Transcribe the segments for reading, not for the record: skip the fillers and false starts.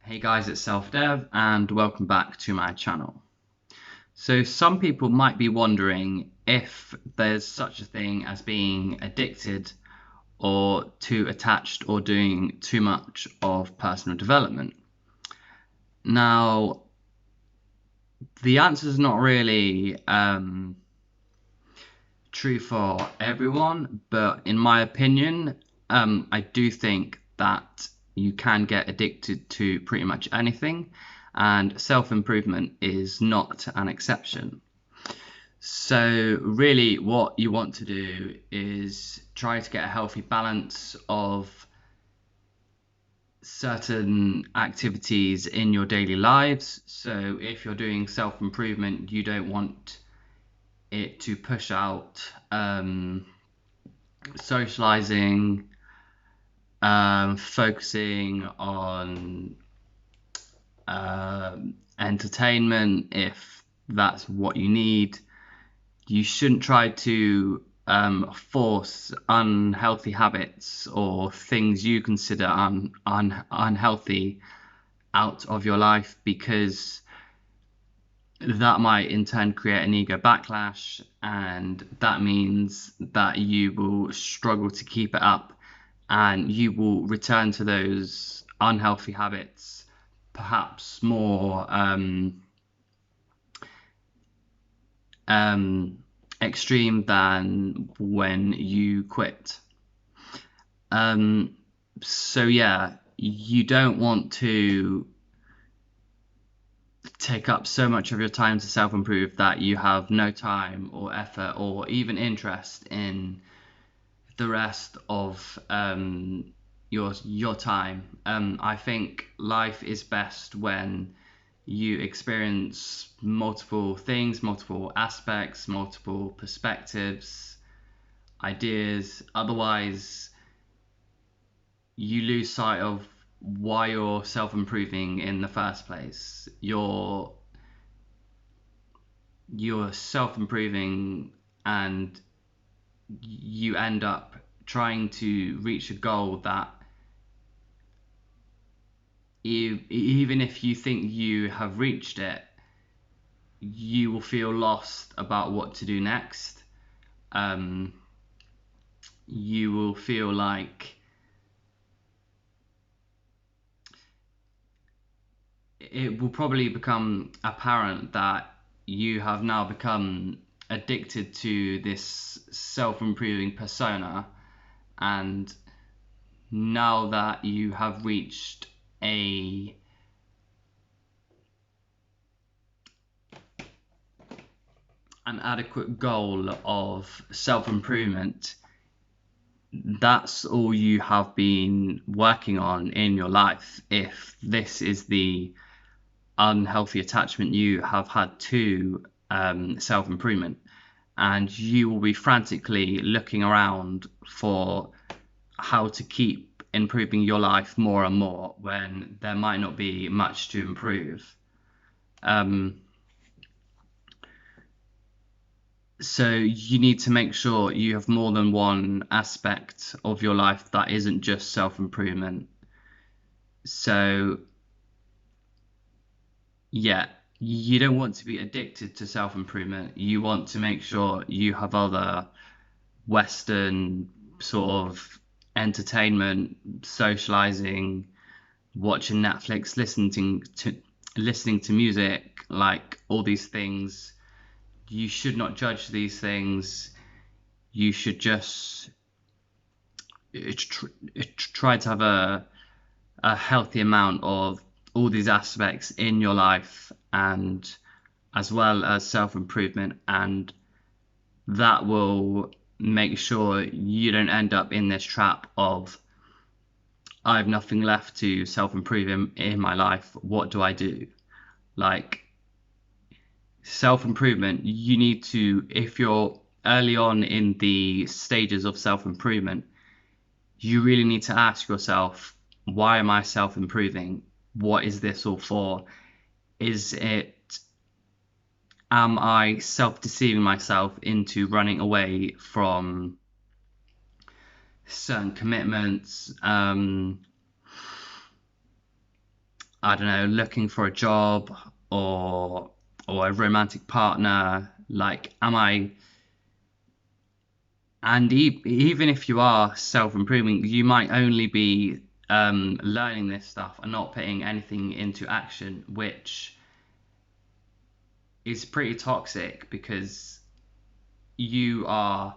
Hey guys, it's SelfDev and welcome back to my channel. So some people might be wondering if there's such a thing as being addicted or too attached or doing too much of personal development. Now, the answer is not really true for everyone, but in my opinion, I do think that you can get addicted to pretty much anything, and self-improvement is not an exception. So really what you want to do is try to get a healthy balance of certain activities in your daily lives. So if you're doing self-improvement, you don't want it to push out socializing, focusing on entertainment if that's what you need. You shouldn't try to force unhealthy habits or things you consider unhealthy out of your life, because that might in turn create an ego backlash, and that means that you will struggle to keep it up and you will return to those unhealthy habits perhaps more extreme than when you quit. So yeah, you don't want to take up so much of your time to self-improve that you have no time or effort or even interest in the rest of your time. I think life is best when you experience multiple things, multiple aspects, multiple perspectives, ideas. Otherwise, you lose sight of why you're self-improving in the first place. You're self-improving and you end up trying to reach a goal that even if you think you have reached it, you will feel lost about what to do next. You will feel like it will probably become apparent that you have now become addicted to this self-improving persona, and now that you have reached an adequate goal of self-improvement, that's all you have been working on in your life. If this is the unhealthy attachment you have had to self-improvement, and you will be frantically looking around for how to keep improving your life more and more when there might not be much to improve. So you need to make sure you have more than one aspect of your life that isn't just self-improvement. So yeah, you don't want to be addicted to self-improvement. You want to make sure you have other Western sort of entertainment, socializing, watching Netflix, listening to music, like all these things. You should not judge these things. You should just try to have a healthy amount of all these aspects in your life, and as well as self-improvement, and that will make sure you don't end up in this trap of I have nothing left to self-improve in my life. What do I do? Like, self-improvement, you need to, if you're early on in the stages of self-improvement, you really need to ask yourself, why am I self-improving? What is this all for? Am I self-deceiving myself into running away from certain commitments? I don't know, looking for a job or a romantic partner. Like, am I? And even if you are self-improving, you might only be learning this stuff and not putting anything into action, which is pretty toxic because you are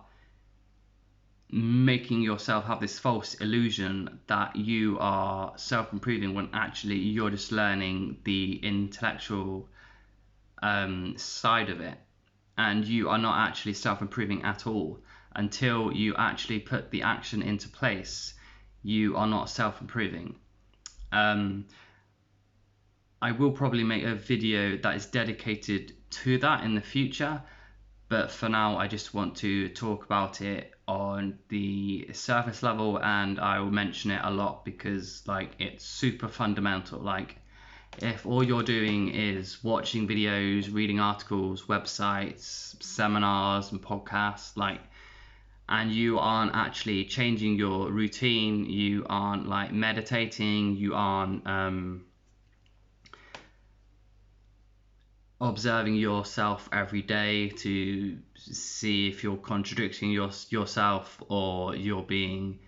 making yourself have this false illusion that you are self-improving when actually you're just learning the intellectual side of it, and you are not actually self-improving at all. Until you actually put the action into place, you are not self-improving. I will probably make a video that is dedicated to that in the future, but for now I just want to talk about it on the surface level, and I will mention it a lot because like it's super fundamental. Like, if all you're doing is watching videos, reading articles, websites, seminars and podcasts, like, and you aren't actually changing your routine, you aren't like meditating, you aren't observing yourself every day to see if you're contradicting yourself, or you're being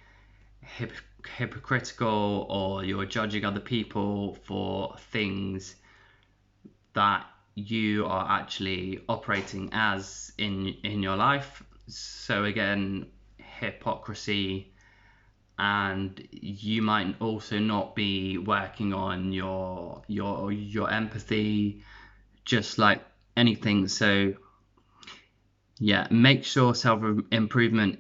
hypocritical, or you're judging other people for things that you are actually operating as in your life. So again, hypocrisy. And you might also not be working on your empathy, just like anything. So yeah, make sure self improvement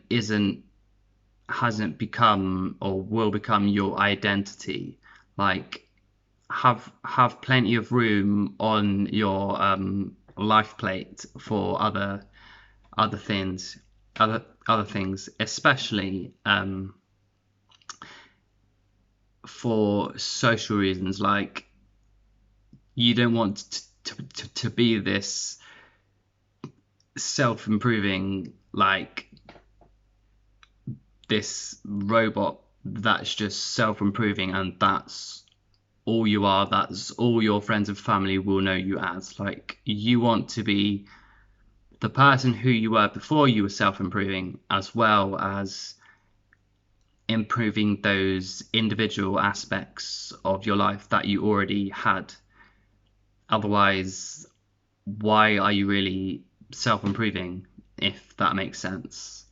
hasn't become or will become your identity. Like, have plenty of room on your life plate for other things, other things, especially for social reasons. Like, you don't want to be this self-improving, like this robot that's just self-improving, and that's all you are, that's all your friends and family will know you as. Like, you want to be the person who you were before you were self-improving, as well as improving those individual aspects of your life that you already had. Otherwise, why are you really self-improving, if that makes sense?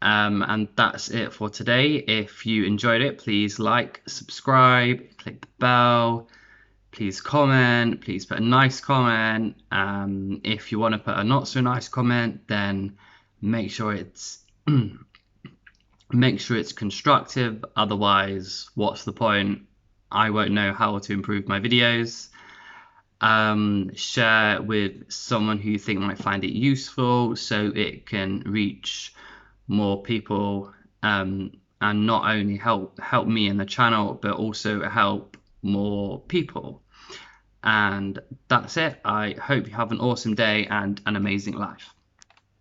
And that's it for today. If you enjoyed it, please like, subscribe, click the bell, please comment, please put a nice comment. If you want to put a not so nice comment, then make sure it's make sure it's constructive. Otherwise, what's the point? I won't know how to improve my videos. Share with someone who you think might find it useful, so it can reach more people, and not only help me in the channel, but also help more people. And that's it. I hope you have an awesome day and an amazing life.